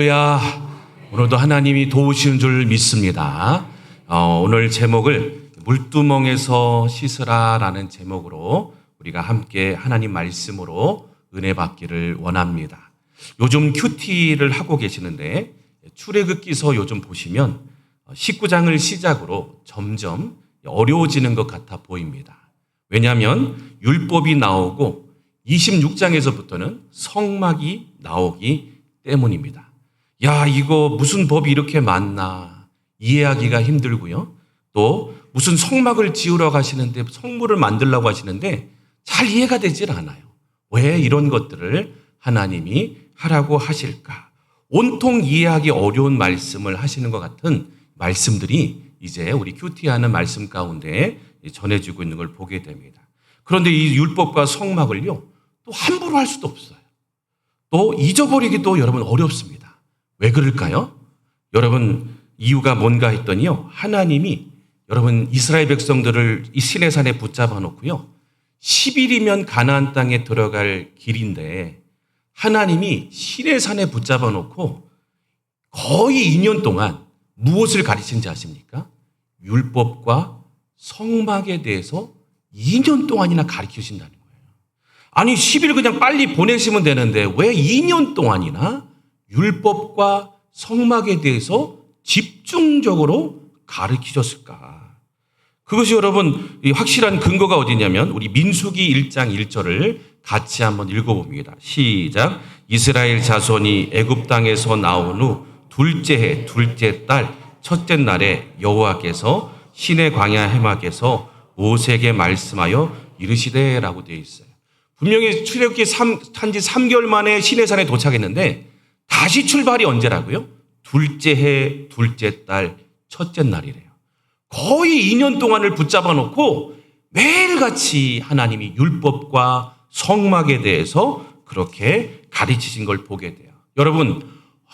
할렐루야. 오늘도 하나님이 도우시는 줄 믿습니다. 오늘 제목을 물두멍에서 씻으라라는 제목으로 우리가 함께 하나님 말씀으로 은혜 받기를 원합니다. 요즘 큐티를 하고 계시는데 출애굽기서 요즘 보시면 19장을 시작으로 점점 어려워지는 것 같아 보입니다. 왜냐하면 율법이 나오고 26장에서부터는 성막이 나오기 때문입니다. 야, 이거 무슨 법이 이렇게 많나 이해하기가 힘들고요. 또 무슨 성막을 지으러 가시는데 성물을 만들려고 하시는데 잘 이해가 되질 않아요. 왜 이런 것들을 하나님이 하라고 하실까? 온통 이해하기 어려운 말씀을 하시는 것 같은 말씀들이 이제 우리 큐티하는 말씀 가운데 전해지고 있는 걸 보게 됩니다. 그런데 이 율법과 성막을요, 또 함부로 할 수도 없어요. 또 잊어버리기도 여러분 어렵습니다. 왜 그럴까요? 여러분 이유가 뭔가 했더니요, 하나님이 여러분 이스라엘 백성들을 이 시내산에 붙잡아 놓고요, 10일이면 가나안 땅에 들어갈 길인데 하나님이 시내산에 붙잡아 놓고 거의 2년 동안 무엇을 가르치는지 아십니까? 율법과 성막에 대해서 2년 동안이나 가르치신다는 거예요. 아니 10일 그냥 빨리 보내시면 되는데 왜 2년 동안이나 율법과 성막에 대해서 집중적으로 가르치셨을까? 그것이 여러분 확실한 근거가 어디냐면 우리 민수기 1장 1절을 같이 한번 읽어봅니다. 시작. 이스라엘 자손이 애굽 땅에서 나온 후 둘째 해 둘째 달 첫째 날에 여호와께서 시내 광야 해막에서 모세에게 말씀하여 이르시되라고 되어 있어요. 분명히 출애굽기 한지 3개월 만에 시내산에 도착했는데 다시 출발이 언제라고요? 둘째 해 둘째 달 첫째 날이래요. 거의 2년 동안을 붙잡아 놓고 매일같이 하나님이 율법과 성막에 대해서 그렇게 가르치신 걸 보게 돼요. 여러분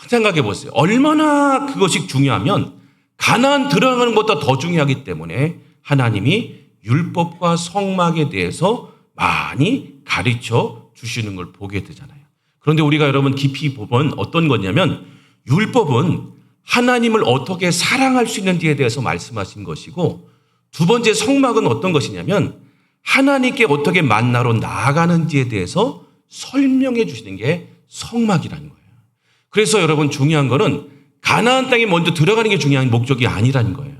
생각해 보세요. 얼마나 그것이 중요하면 가나안 들어가는 것보다 더 중요하기 때문에 하나님이 율법과 성막에 대해서 많이 가르쳐 주시는 걸 보게 되잖아요. 그런데 우리가 여러분 깊이 보면 어떤 거냐면 율법은 하나님을 어떻게 사랑할 수 있는지에 대해서 말씀하신 것이고, 두 번째 성막은 어떤 것이냐면 하나님께 어떻게 만나러 나아가는지에 대해서 설명해 주시는 게 성막이라는 거예요. 그래서 여러분 중요한 거는 가나안 땅에 먼저 들어가는 게 중요한 목적이 아니라는 거예요.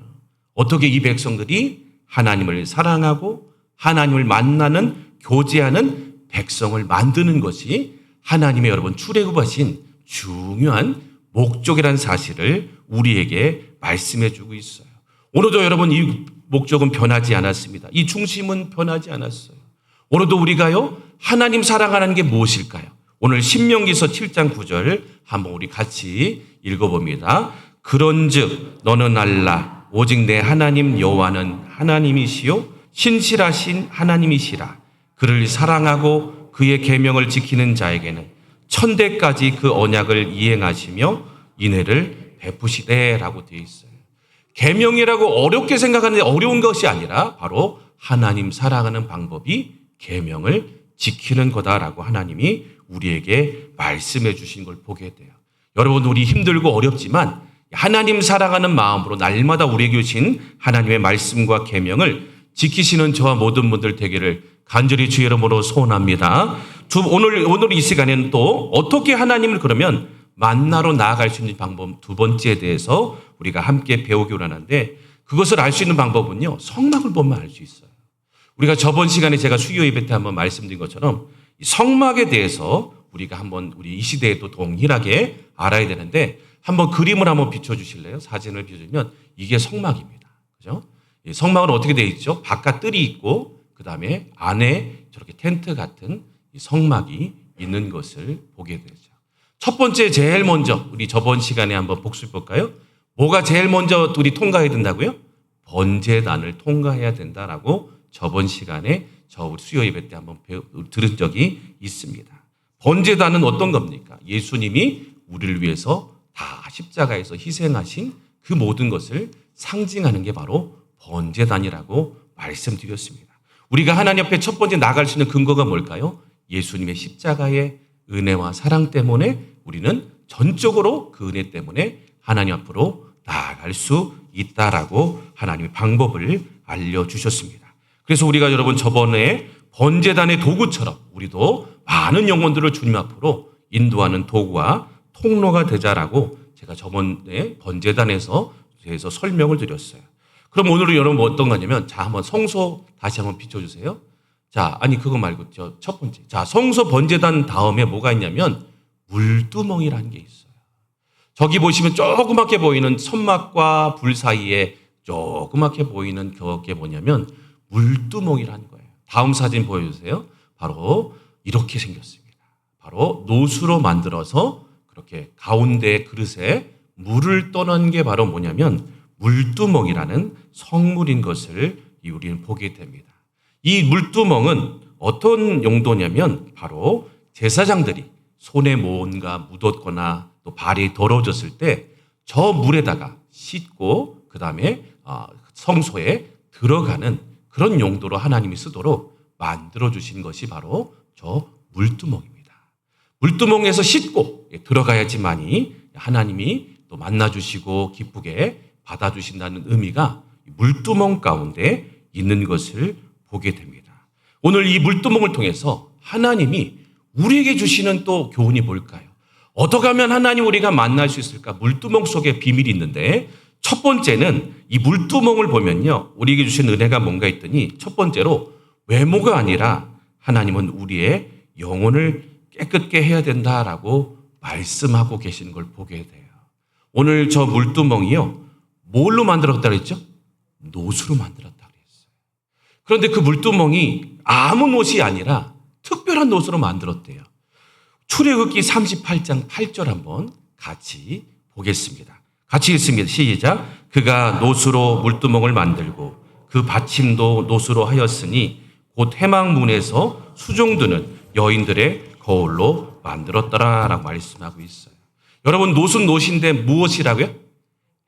어떻게 이 백성들이 하나님을 사랑하고 하나님을 만나는 교제하는 백성을 만드는 것이 하나님의 여러분 출애굽하신 중요한 목적이라는 사실을 우리에게 말씀해 주고 있어요. 오늘도 여러분 이 목적은 변하지 않았습니다. 이 중심은 변하지 않았어요. 오늘도 우리가요, 하나님 사랑하는 게 무엇일까요? 오늘 신명기서 7장 9절 한번 우리 같이 읽어봅니다. 그런즉 너는 알라 오직 내 하나님 여호와는 하나님이시요 신실하신 하나님이시라. 그를 사랑하고 그의 계명을 지키는 자에게는 천대까지 그 언약을 이행하시며 인애를 베푸시되라고 되어 있어요. 계명이라고 어렵게 생각하는데 어려운 것이 아니라 바로 하나님 사랑하는 방법이 계명을 지키는 거다라고 하나님이 우리에게 말씀해 주신 걸 보게 돼요. 여러분 우리 힘들고 어렵지만 하나님 사랑하는 마음으로 날마다 우리에게 주신 하나님의 말씀과 계명을 지키시는 저와 모든 분들 되기를 간절히 주의 이름으로 소원합니다. 오늘 이 시간에는 또 어떻게 하나님을 그러면 만나러 나아갈 수 있는 방법 두 번째에 대해서 우리가 함께 배우기로 하는데, 그것을 알 수 있는 방법은요, 성막을 보면 알 수 있어요. 우리가 저번 시간에 제가 수요 예배 때 한번 말씀드린 것처럼 성막에 대해서 우리가 한번 우리 이 시대에도 동일하게 알아야 되는데, 한번 그림을 한번 비춰주실래요? 사진을 비춰주면 이게 성막입니다. 그죠? 성막은 어떻게 되어 있죠? 바깥 뜰이 있고 그 다음에 안에 저렇게 텐트 같은 성막이 있는 것을 보게 되죠. 첫 번째 제일 먼저 우리 저번 시간에 한번 복습해 볼까요? 뭐가 제일 먼저 우리 통과해야 된다고요? 번제단을 통과해야 된다라고 저번 시간에 저 수요 예배 때 한번 들은 적이 있습니다. 번제단은 어떤 겁니까? 예수님이 우리를 위해서 다 십자가에서 희생하신 그 모든 것을 상징하는 게 바로 번제단이라고 말씀드렸습니다. 우리가 하나님 앞에 첫 번째 나갈 수 있는 근거가 뭘까요? 예수님의 십자가의 은혜와 사랑 때문에 우리는 전적으로 그 은혜 때문에 하나님 앞으로 나아갈 수 있다라고 하나님의 방법을 알려주셨습니다. 그래서 우리가 여러분 저번에 번제단의 도구처럼 우리도 많은 영혼들을 주님 앞으로 인도하는 도구와 통로가 되자라고 제가 저번에 번제단에서 설명을 드렸어요. 그럼 오늘은 여러분 어떤 거냐면, 자, 한번 성소 다시 한번 비춰주세요. 자, 아니, 그거 말고, 첫 번째. 자, 성소 번제단 다음에 뭐가 있냐면, 물두멍이라는 게 있어요. 저기 보시면 조그맣게 보이는 천막과 불 사이에 조그맣게 보이는 게 뭐냐면, 물두멍이라는 거예요. 다음 사진 보여주세요. 바로 이렇게 생겼습니다. 바로 노수로 만들어서 그렇게 가운데 그릇에 물을 떠는 게 바로 뭐냐면, 물두멍이라는 성물인 것을 우리는 보게 됩니다. 이 물두멍은 어떤 용도냐면 바로 제사장들이 손에 뭔가 묻었거나 또 발이 더러워졌을 때 저 물에다가 씻고 그 다음에 성소에 들어가는 그런 용도로 하나님이 쓰도록 만들어주신 것이 바로 저 물두멍입니다. 물두멍에서 씻고 들어가야지만이 하나님이 또 만나주시고 기쁘게 받아주신다는 의미가 물두멍 가운데 있는 것을 보게 됩니다. 오늘 이 물두멍을 통해서 하나님이 우리에게 주시는 또 교훈이 뭘까요? 어떻게 하면 하나님 우리가 만날 수 있을까? 물두멍 속에 비밀이 있는데, 첫 번째는 이 물두멍을 보면요, 우리에게 주신 은혜가 뭔가 했더니 첫 번째로 외모가 아니라 하나님은 우리의 영혼을 깨끗게 해야 된다라고 말씀하고 계시는 걸 보게 돼요. 오늘 저 물두멍이요, 뭘로 만들었다 그랬죠? 노수로 만들었다 그랬어요. 그런데 그 물두멍이 아무 노시 아니라 특별한 노수로 만들었대요. 출애굽기 38장 8절 한번 같이 보겠습니다. 같이 읽습니다. 시작. 그가 노수로 물두멍을 만들고 그 받침도 노수로 하였으니 곧 해망문에서 수종드는 여인들의 거울로 만들었더라라고 말씀하고 있어요. 여러분, 노수는 노시인데 무엇이라고요?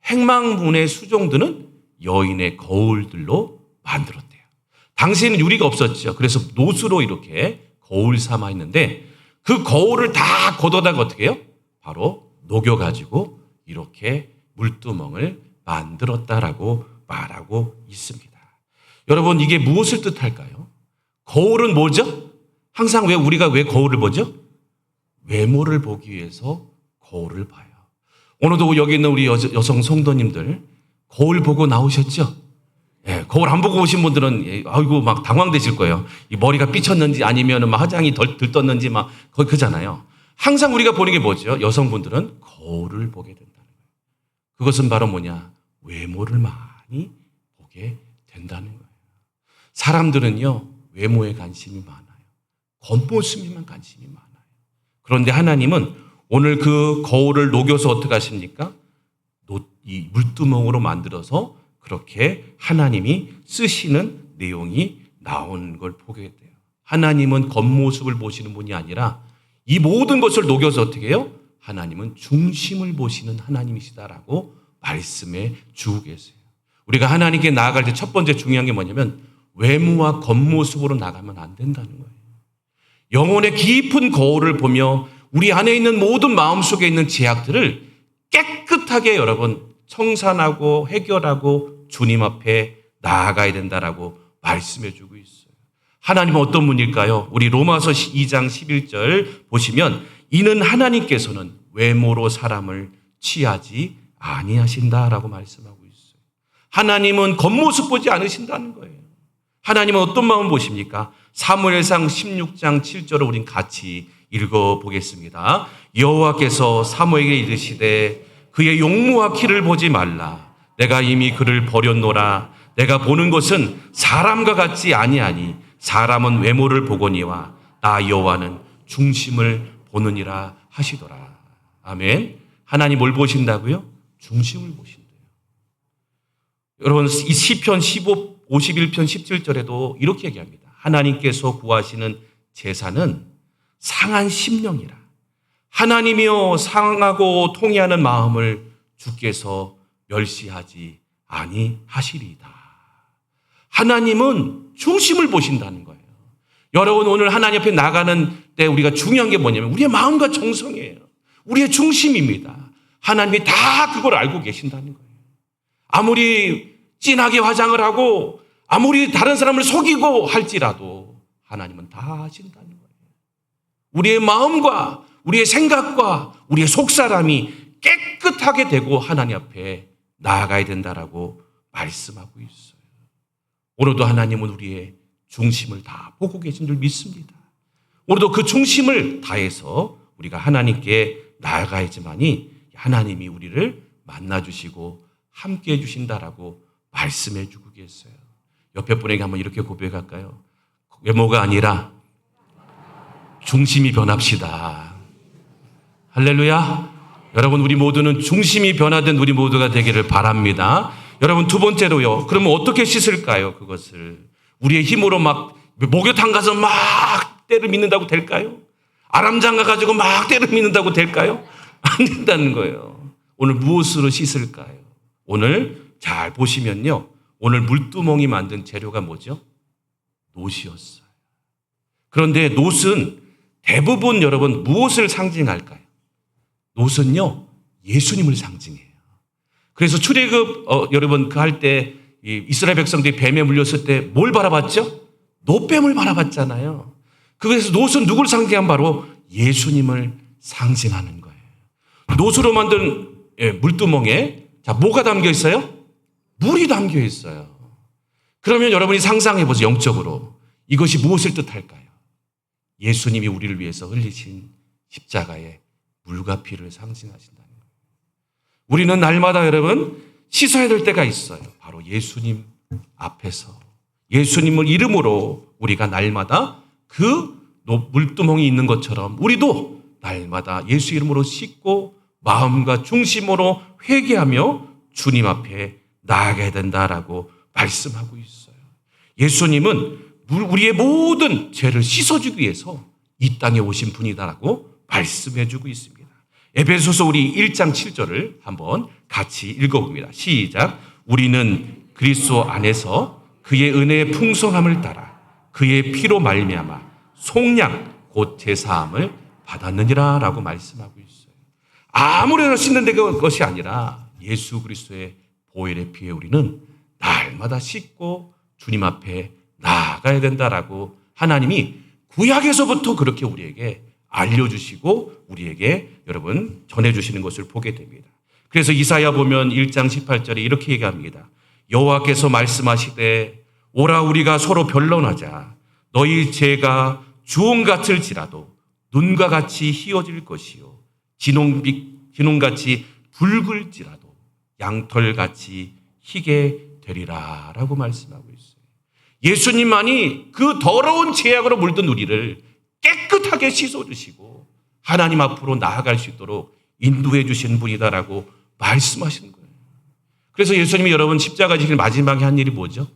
행망문에 수종드는 여인의 거울들로 만들었대요. 당시에는 유리가 없었죠. 그래서 노수로 이렇게 거울 삼아 있는데 그 거울을 다 걷어다가 어떻게 해요? 바로 녹여가지고 이렇게 물두멍을 만들었다라고 말하고 있습니다. 여러분, 이게 무엇을 뜻할까요? 거울은 뭐죠? 항상 우리가 왜 거울을 보죠? 외모를 보기 위해서 거울을 봐요. 오늘도 여기 있는 우리 여성 성도님들 거울 보고 나오셨죠? 예, 거울 안 보고 오신 분들은 아이고 막 당황되실 거예요. 이 머리가 삐쳤는지 아니면 막 화장이 덜 들떴는지 막 그잖아요. 항상 우리가 보는 게 뭐죠? 여성분들은 거울을 보게 된다는 거예요. 그것은 바로 뭐냐? 외모를 많이 보게 된다는 거예요. 사람들은요, 외모에 관심이 많아요. 겉모습에만 관심이 많아요. 그런데 하나님은 오늘 그 거울을 녹여서 어떻게 하십니까? 이 물두멍으로 만들어서 그렇게 하나님이 쓰시는 내용이 나오는 걸 보게 돼요. 하나님은 겉모습을 보시는 분이 아니라 이 모든 것을 녹여서 어떻게 해요? 하나님은 중심을 보시는 하나님이시다라고 말씀해 주고 계세요. 우리가 하나님께 나아갈 때 첫 번째 중요한 게 뭐냐면 외모와 겉모습으로 나가면 안 된다는 거예요. 영혼의 깊은 거울을 보며 우리 안에 있는 모든 마음속에 있는 죄악들을 깨끗하게 여러분 청산하고 해결하고 주님 앞에 나아가야 된다라고 말씀해 주고 있어요. 하나님은 어떤 분일까요? 우리 로마서 2장 11절 보시면 이는 하나님께서는 외모로 사람을 취하지 아니하신다라고 말씀하고 있어요. 하나님은 겉모습 보지 않으신다는 거예요. 하나님은 어떤 마음 보십니까? 사무엘상 16장 7절을 우린 같이 읽어보겠습니다. 여호와께서 사무엘에게 이르시되 그의 용모와 키를 보지 말라. 내가 이미 그를 버렸노라. 내가 보는 것은 사람과 같지 아니하니 사람은 외모를 보거니와 나 여호와는 중심을 보느니라 하시더라. 아멘. 하나님 뭘 보신다고요? 중심을 보신대요. 여러분, 이 시편 51편 17절에도 이렇게 얘기합니다. 하나님께서 구하시는 제사는 상한 심령이라. 하나님이여 상하고 통회하는 마음을 주께서 멸시하지 아니하시리이다. 하나님은 중심을 보신다는 거예요. 여러분, 오늘 하나님 앞에 나가는 때 우리가 중요한 게 뭐냐면 우리의 마음과 정성이에요. 우리의 중심입니다. 하나님이 다 그걸 알고 계신다는 거예요. 아무리 진하게 화장을 하고 아무리 다른 사람을 속이고 할지라도 하나님은 다 아신다는 거예요. 우리의 마음과 우리의 생각과 우리의 속사람이 깨끗하게 되고 하나님 앞에 나아가야 된다라고 말씀하고 있어요. 오늘도 하나님은 우리의 중심을 다 보고 계신 줄 믿습니다. 오늘도 그 중심을 다해서 우리가 하나님께 나아가야지만이 하나님이 우리를 만나주시고 함께 해주신다라고 말씀해주고 계세요. 옆에 분에게 한번 이렇게 고백할까요? 외모가 아니라 중심이 변합시다. 할렐루야. 여러분, 우리 모두는 중심이 변화된 우리 모두가 되기를 바랍니다. 여러분, 두 번째로요. 그러면 어떻게 씻을까요? 그것을 우리의 힘으로 막 목욕탕 가서 막 때를 믿는다고 될까요? 아람장가 가지고 막 때를 믿는다고 될까요? 안 된다는 거예요. 오늘 무엇으로 씻을까요? 오늘 잘 보시면요. 오늘 물두멍이 만든 재료가 뭐죠? 놋이었어요. 그런데 놋은 대부분 여러분 무엇을 상징할까요? 놋은요, 예수님을 상징해요. 그래서 출애굽 여러분 그 할 때 이스라엘 백성들이 뱀에 물렸을 때 뭘 바라봤죠? 놋뱀을 바라봤잖아요. 그래서 놋은 누굴 상징한 바로 예수님을 상징하는 거예요. 놋으로 만든 물두멍에 자 뭐가 담겨 있어요? 물이 담겨 있어요. 그러면 여러분이 상상해 보세요. 영적으로 이것이 무엇을 뜻할까요? 예수님이 우리를 위해서 흘리신 십자가의 물과 피를 상징하신다는 거예요. 우리는 날마다 여러분 씻어야 될 때가 있어요. 바로 예수님 앞에서 예수님을 이름으로 우리가 날마다 그 물두멍이 있는 것처럼 우리도 날마다 예수 이름으로 씻고 마음과 중심으로 회개하며 주님 앞에 나아가야 된다라고 말씀하고 있어요. 예수님은 우리의 모든 죄를 씻어주기 위해서 이 땅에 오신 분이다라고 말씀해주고 있습니다. 에베소서 우리 1장 7절을 한번 같이 읽어봅니다. 시작. 우리는 그리스도 안에서 그의 은혜의 풍성함을 따라 그의 피로 말미암아 속량 곧 제사함을 받았느니라 라고 말씀하고 있어요. 아무래나 씻는 것이 아니라 예수 그리스도의 보혈의 피에 우리는 날마다 씻고 주님 앞에 나아가야 된다라고 하나님이 구약에서부터 그렇게 우리에게 알려주시고 우리에게 여러분 전해주시는 것을 보게 됩니다. 그래서 이사야 보면 1장 18절에 이렇게 얘기합니다. 여호와께서 말씀하시되 오라 우리가 서로 변론하자. 너희 죄가 주홍 같을지라도 눈과 같이 희어질 것이요 진홍같이 붉을지라도 양털같이 희게 되리라 라고 말씀하고 있어요. 예수님만이 그 더러운 죄악으로 물든 우리를 깨끗하게 씻어주시고 하나님 앞으로 나아갈 수 있도록 인도해 주신 분이다라고 말씀하시는 거예요. 그래서 예수님이 여러분 십자가 지실 마지막에 한 일이 뭐죠?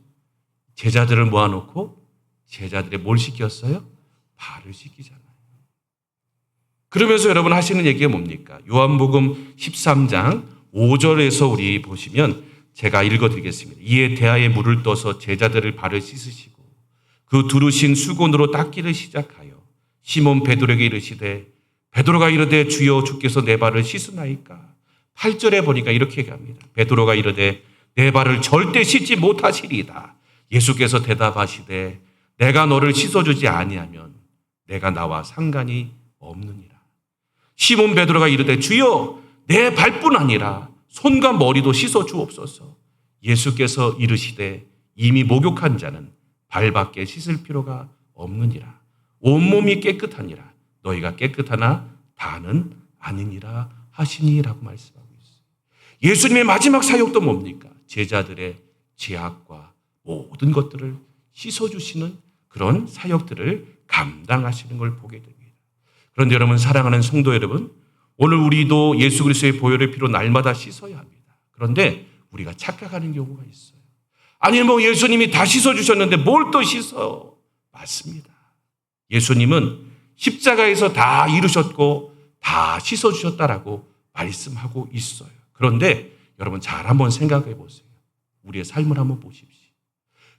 제자들을 모아놓고 제자들의 뭘 시켰어요? 발을 씻기잖아요. 그러면서 여러분 하시는 얘기가 뭡니까? 요한복음 13장 5절에서 우리 보시면 제가 읽어드리겠습니다. 이에 대하에 물을 떠서 제자들을 발을 씻으시고 그 두르신 수건으로 닦기를 시작하여 시몬 베드로에게 이르시되 베드로가 이르되 주여 주께서 내 발을 씻으나이까. 8절에 보니까 이렇게 얘기합니다. 베드로가 이르되 내 발을 절대 씻지 못하시리이다. 예수께서 대답하시되 내가 너를 씻어주지 아니하면 내가 나와 상관이 없느니라. 시몬 베드로가 이르되 주여 내 발뿐 아니라 손과 머리도 씻어 주옵소서. 예수께서 이르시되 이미 목욕한 자는 발밖에 씻을 필요가 없느니라. 온몸이 깨끗하니라. 너희가 깨끗하나 다는 아니니라 하시니라고 말씀하고 있어요. 예수님의 마지막 사역도 뭡니까? 제자들의 죄악과 모든 것들을 씻어주시는 그런 사역들을 감당하시는 걸 보게 됩니다. 그런데 여러분 사랑하는 성도 여러분, 오늘 우리도 예수 그리스도의 보혈의 피로 날마다 씻어야 합니다. 그런데 우리가 착각하는 경우가 있어요. 아니 뭐 예수님이 다 씻어주셨는데 뭘 또 씻어? 맞습니다. 예수님은 십자가에서 다 이루셨고 다 씻어주셨다라고 말씀하고 있어요. 그런데 여러분 잘 한번 생각해 보세요. 우리의 삶을 한번 보십시오.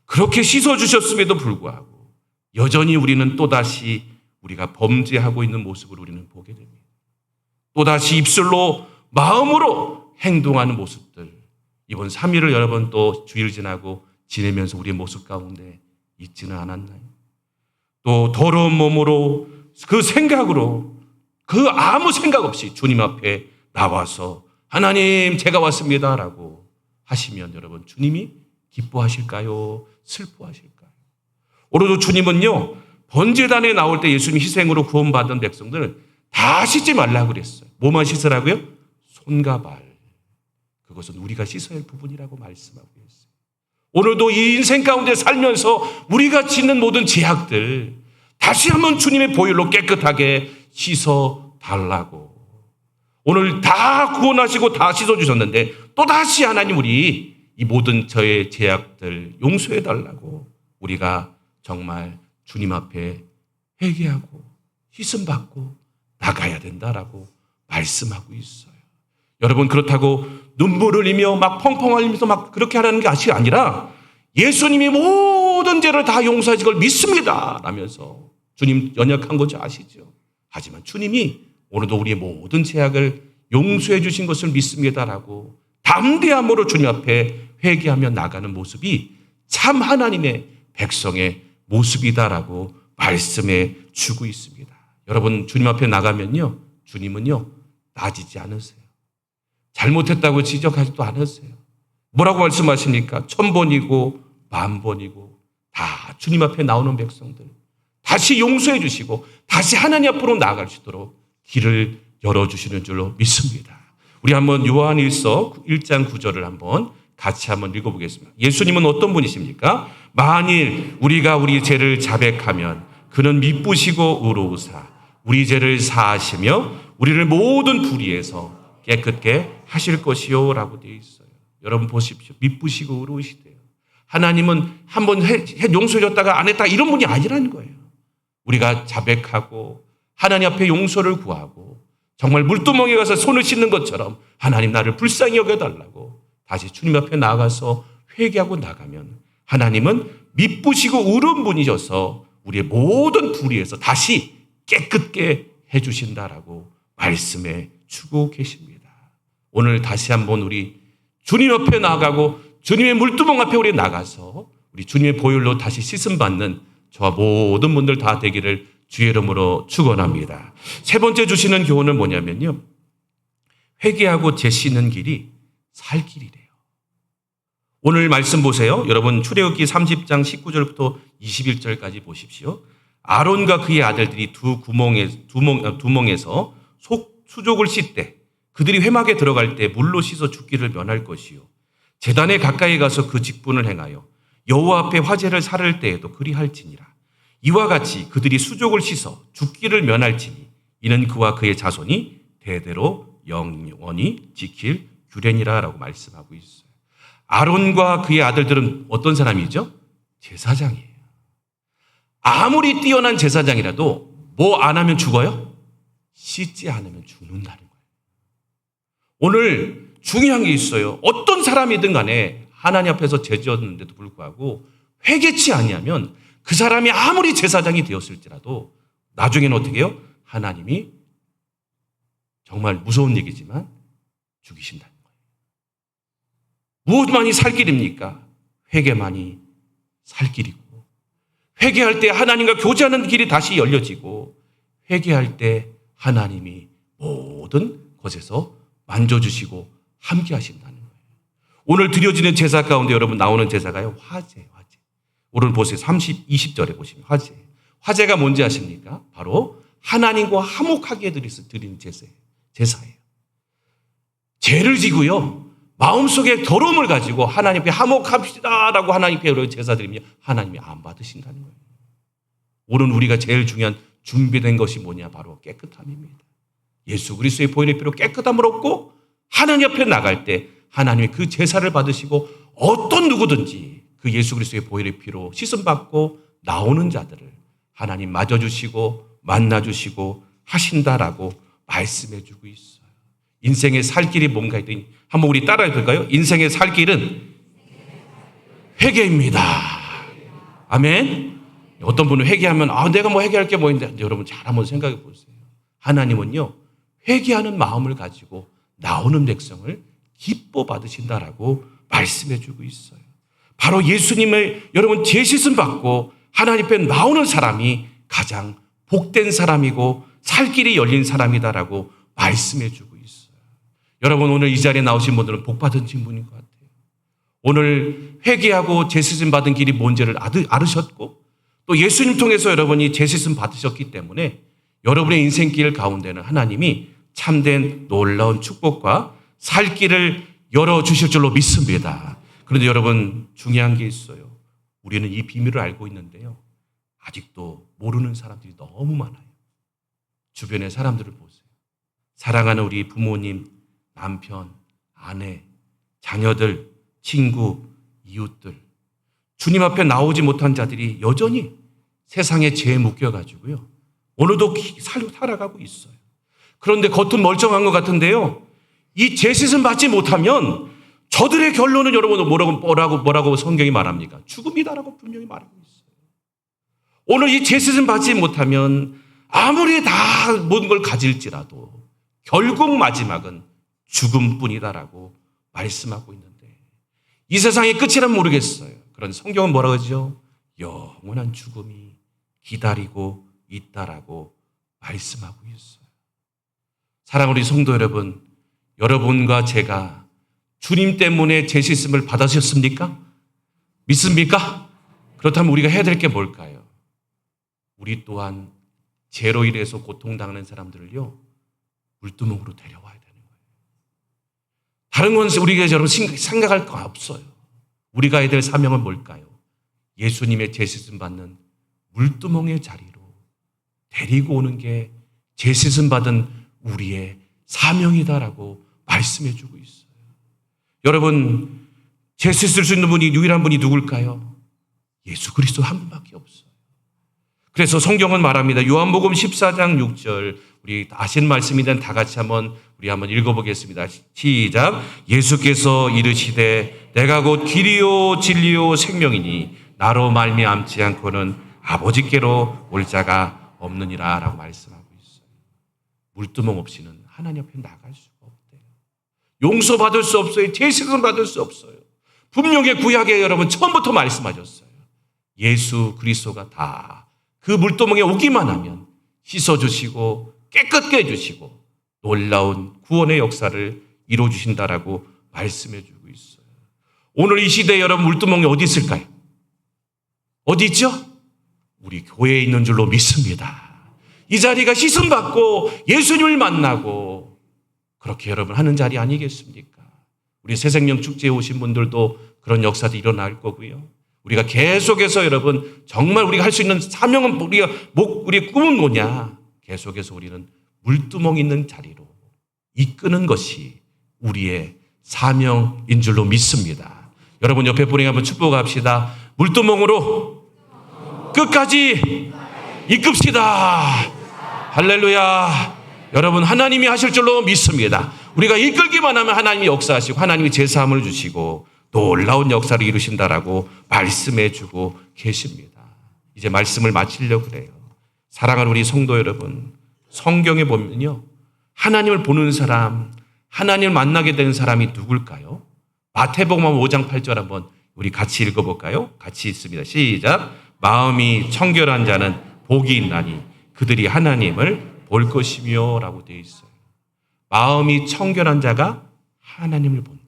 그렇게 씻어주셨음에도 불구하고 여전히 우리는 또다시 우리가 범죄하고 있는 모습을 우리는 보게 됩니다. 또다시 입술로 마음으로 행동하는 모습들, 이번 3일을 여러분 또 주일 지나고 지내면서 우리의 모습 가운데 있지는 않았나요? 또 더러운 몸으로 그 생각으로 그 아무 생각 없이 주님 앞에 나와서 하나님 제가 왔습니다 라고 하시면 여러분 주님이 기뻐하실까요? 슬퍼하실까요? 오늘도 주님은요 번제단에 나올 때 예수님 희생으로 구원받은 백성들을 다 씻지 말라고 그랬어요. 뭐만 씻으라고요? 손과 발. 그것은 우리가 씻어야 할 부분이라고 말씀하고 있어요. 오늘도 이 인생 가운데 살면서 우리가 짓는 모든 죄악들 다시 한번 주님의 보혈로 깨끗하게 씻어달라고. 오늘 다 구원하시고 다 씻어주셨는데 또다시 하나님 우리 이 모든 저의 죄악들 용서해달라고 우리가 정말 주님 앞에 회개하고 희생받고 나가야 된다라고 말씀하고 있어요. 여러분 그렇다고 눈물 흘리며 막 펑펑 흘리면서 막 그렇게 하라는 것이 아니라 예수님이 모든 죄를 다 용서하신 걸 믿습니다 라면서 주님 연약한 거죠 아시죠? 하지만 주님이 오늘도 우리의 모든 죄악을 용서해 주신 것을 믿습니다라고 담대함으로 주님 앞에 회개하며 나가는 모습이 참 하나님의 백성의 모습이다라고 말씀해 주고 있습니다. 여러분 주님 앞에 나가면요 주님은요 나지지 않으세요. 잘못했다고 지적하지도 않으세요. 뭐라고 말씀하십니까? 1000번이고 10,000번이고 다 주님 앞에 나오는 백성들 다시 용서해 주시고 다시 하나님 앞으로 나아갈 수 있도록 길을 열어주시는 줄로 믿습니다. 우리 한번 요한일서 1장 9절을 한번 같이 한번 읽어보겠습니다. 예수님은 어떤 분이십니까? 만일 우리가 우리 죄를 자백하면 그는 미쁘시고 의로우사 우리 죄를 사하시며 우리를 모든 불의에서 깨끗게 하실 것이요 라고 되어 있어요. 여러분 보십시오. 미쁘시고 의로우시대요. 하나님은 한번 용서해 줬다가 안 했다 이런 분이 아니라는 거예요. 우리가 자백하고 하나님 앞에 용서를 구하고 정말 물두멍에 가서 손을 씻는 것처럼 하나님 나를 불쌍히 여겨달라고 다시 주님 앞에 나아가서 회개하고 나가면 하나님은 미쁘시고 의로운 분이셔서 우리의 모든 불의에서 다시 깨끗게 해주신다라고 말씀해 주고 계십니다. 오늘 다시 한번 우리 주님 앞에 나아가고 주님의 물두멍 앞에 우리 나가서 우리 주님의 보혈로 다시 씻음받는 저와 모든 분들 다 되기를 주의 이름으로 축원합니다. 세 번째 주시는 교훈은 뭐냐면요. 회개하고 죄 씻는 길이 살 길이래요. 오늘 말씀 보세요. 여러분 출애굽기 30장 19절부터 21절까지 보십시오. 아론과 그의 아들들이 두멍에서 수족을 씻되 그들이 회막에 들어갈 때 물로 씻어 죽기를 면할 것이요. 제단에 가까이 가서 그 직분을 행하여 여호와 앞에 화제를 살을 때에도 그리할지니라. 이와 같이 그들이 수족을 씻어 죽기를 면할지니 이는 그와 그의 자손이 대대로 영원히 지킬 규례니라 라고 말씀하고 있어요. 아론과 그의 아들들은 어떤 사람이죠? 제사장이에요. 아무리 뛰어난 제사장이라도 뭐 안 하면 죽어요? 씻지 않으면 죽는다는 거예요. 오늘 중요한 게 있어요. 어떤 사람이든 간에 하나님 앞에서 죄 지었는데도 불구하고 회개치 아니하면 그 사람이 아무리 제사장이 되었을지라도 나중에는 어떻게 해요? 하나님이 정말 무서운 얘기지만 죽이신다는 거예요. 무엇만이 살 길입니까? 회개만이 살 길이고 회개할 때 하나님과 교제하는 길이 다시 열려지고 회개할 때 하나님이 모든 것에서 만져주시고 함께 하신다는 거예요. 오늘 드려지는 제사 가운데 여러분 나오는 제사가요. 화제. 오늘 보세요. 20절에 보시면 화제. 화제가 뭔지 아십니까? 바로 하나님과 화목하게 드리는 제사예요. 죄를 지고요. 마음속에 더러움을 가지고 하나님 앞에 화목합시다라고 하나님께 제사 드리면 하나님이 안 받으신다는 거예요. 오늘 우리가 제일 중요한 준비된 것이 뭐냐? 바로 깨끗함입니다. 예수 그리스도의 보혈의 피로 깨끗함을 얻고 하나님 앞에 나갈 때 하나님이 그 제사를 받으시고 어떤 누구든지 그 예수 그리스도의 보혈의 피로 씻음받고 나오는 자들을 하나님 맞아주시고 만나주시고 하신다라고 말씀해 주고 있어요. 인생의 살 길이 뭔가 했더니 한번 우리 따라해 볼까요? 인생의 살 길은 회개입니다. 아멘. 어떤 분은 회개하면 내가 뭐 회개할 게 뭐 있는데 여러분 잘 한번 생각해 보세요. 하나님은요 회개하는 마음을 가지고 나오는 백성을 기뻐 받으신다라고 말씀해 주고 있어요. 바로 예수님의 여러분 제시씀 받고 하나님 앞에 나오는 사람이 가장 복된 사람이고 살 길이 열린 사람이다라고 말씀해 주고 있어요. 여러분 오늘 이 자리에 나오신 분들은 복 받은 분인 것 같아요. 오늘 회개하고 제시씀 받은 길이 뭔지를 알으셨고 또 예수님 통해서 여러분이 제시씀 받으셨기 때문에 여러분의 인생길 가운데는 하나님이 참된 놀라운 축복과 살 길을 열어주실 줄로 믿습니다. 그런데 여러분 중요한 게 있어요. 우리는 이 비밀을 알고 있는데요. 아직도 모르는 사람들이 너무 많아요. 주변의 사람들을 보세요. 사랑하는 우리 부모님, 남편, 아내, 자녀들, 친구, 이웃들. 주님 앞에 나오지 못한 자들이 여전히 세상에 죄에 묶여가지고요. 오늘도 살아가고 있어요. 그런데 겉은 멀쩡한 것 같은데요. 이 제시씀 받지 못하면 저들의 결론은 여러분 뭐라고 성경이 말합니까? 죽음이다라고 분명히 말하고 있어요. 오늘 이 제시씀 받지 못하면 아무리 다 모든 걸 가질지라도 결국 마지막은 죽음뿐이다라고 말씀하고 있는데 이 세상의 끝이란 모르겠어요. 그런 성경은 뭐라고 하죠? 영원한 죽음이 기다리고 있다라고 말씀하고 있어요. 사랑하는 우리 성도 여러분, 여러분과 제가 주님 때문에 제시씀을 받으셨습니까? 믿습니까? 그렇다면 우리가 해야 될 게 뭘까요? 우리 또한 죄로 인해서 고통당하는 사람들을요, 물두멍으로 데려와야 되는 거예요. 다른 건 우리가 여러분 생각할 거 없어요. 우리가 해야 될 사명은 뭘까요? 예수님의 제시씀 받는 물두멍의 자리로 데리고 오는 게 제시씀 받은 우리의 사명이다라고 말씀해 주고 있어요. 여러분, 제시 쓸 수 있는 분이 유일한 분이 누굴까요? 예수 그리스도 한 분밖에 없어요. 그래서 성경은 말합니다. 요한복음 14장 6절 우리 아신 말씀이든 다 같이 우리 한번 읽어보겠습니다. 시작. 예수께서 이르시되 내가 곧 길이요 진리요 생명이니 나로 말미암지 않고는 아버지께로 올 자가 없느니라 라고 말씀하고 있어요. 물두멍 없이는 하나님 앞에 나갈 수가 없대요. 용서받을 수 없어요. 제시금 받을 수 없어요. 분명히 구약에 여러분 처음부터 말씀하셨어요. 예수 그리스도가 다 그 물두멍에 오기만 하면 씻어주시고 깨끗게 해주시고 놀라운 구원의 역사를 이루어주신다라고 말씀해주고 있어요. 오늘 이 시대에 여러분 물두멍이 어디 있을까요? 어디 있죠? 우리 교회에 있는 줄로 믿습니다. 이 자리가 씻음받고 예수님을 만나고 그렇게 여러분 하는 자리 아니겠습니까? 우리 새생명 축제에 오신 분들도 그런 역사도 일어날 거고요. 우리가 계속해서 여러분 정말 우리가 할 수 있는 사명은 우리의 꿈은 뭐냐? 계속해서 우리는 물두멍 있는 자리로 이끄는 것이 우리의 사명인 줄로 믿습니다. 여러분 옆에 분에게 한번 축복합시다. 물두멍으로 끝까지 이끕시다. 할렐루야. 여러분 하나님이 하실 줄로 믿습니다. 우리가 이끌기만 하면 하나님이 역사하시고 하나님이 제사함을 주시고 놀라운 역사를 이루신다라고 말씀해 주고 계십니다. 이제 말씀을 마치려고 그래요. 사랑하는 우리 성도 여러분, 성경에 보면요. 하나님을 보는 사람, 하나님을 만나게 되는 사람이 누굴까요? 마태복음 5장 8절 한번 우리 같이 읽어볼까요? 같이 읽습니다. 시작. 마음이 청결한 자는 복이 있나니 그들이 하나님을 볼 것이며 라고 되어 있어요. 마음이 청결한 자가 하나님을 본대요.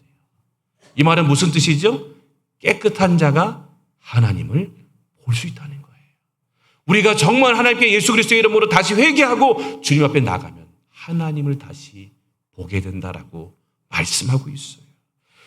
이 말은 무슨 뜻이죠? 깨끗한 자가 하나님을 볼 수 있다는 거예요. 우리가 정말 하나님께 예수 그리스도의 이름으로 다시 회개하고 주님 앞에 나가면 하나님을 다시 보게 된다라고 말씀하고 있어요.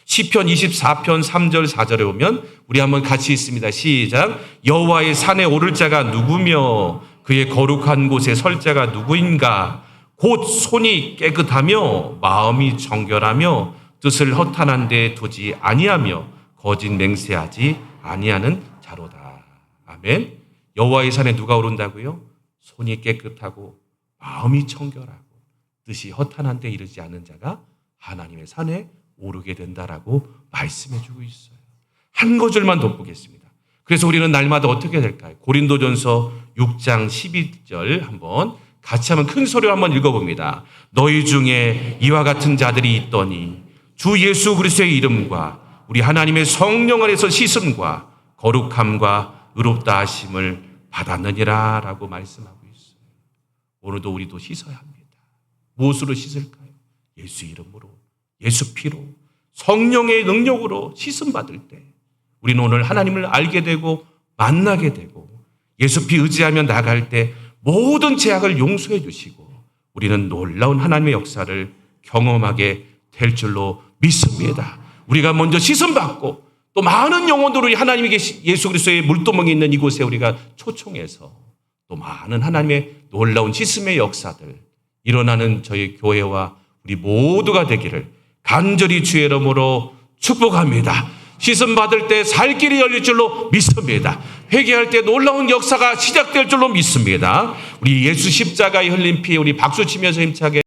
시편 24편 3절 4절에 보면 우리 한번 같이 읽습니다. 시작. 여호와의 산에 오를 자가 누구며 그의 거룩한 곳에 설 자가 누구인가? 곧 손이 깨끗하며 마음이 정결하며 뜻을 허탄한 데 두지 아니하며 거짓 맹세하지 아니하는 자로다. 아멘. 여호와의 산에 누가 오른다고요? 손이 깨끗하고 마음이 청결하고 뜻이 허탄한 데 이르지 않는 자가 하나님의 산에 오르게 된다라고 말씀해 주고 있어요. 한 구절만 덧보겠습니다. 그래서 우리는 날마다 어떻게 될까요? 고린도전서 6장 12절 한번 같이 한번 큰 소리로 한번 읽어봅니다. 너희 중에 이와 같은 자들이 있더니 주 예수 그리스도의 이름과 우리 하나님의 성령 안에서 씻음과 거룩함과 의롭다 하심을 받았느니라 라고 말씀하고 있어요. 오늘도 우리도 씻어야 합니다. 무엇으로 씻을까요? 예수 이름으로, 예수 피로, 성령의 능력으로 씻음 받을 때 우리는 오늘 하나님을 알게 되고 만나게 되고 예수 피 의지하며 나갈 때 모든 죄악을 용서해 주시고 우리는 놀라운 하나님의 역사를 경험하게 될 줄로 믿습니다. 우리가 먼저 씻음 받고 또 많은 영혼들을 하나님이 예수 그리스도의 물두멍이 있는 이곳에 우리가 초청해서 또 많은 하나님의 놀라운 씻음의 역사들 일어나는 저희 교회와 우리 모두가 되기를 간절히 주의 이름으로 축복합니다. 씻음 받을 때 살 길이 열릴 줄로 믿습니다. 회개할 때 놀라운 역사가 시작될 줄로 믿습니다. 우리 예수 십자가에 흘린 피 우리 박수 치면서 힘차게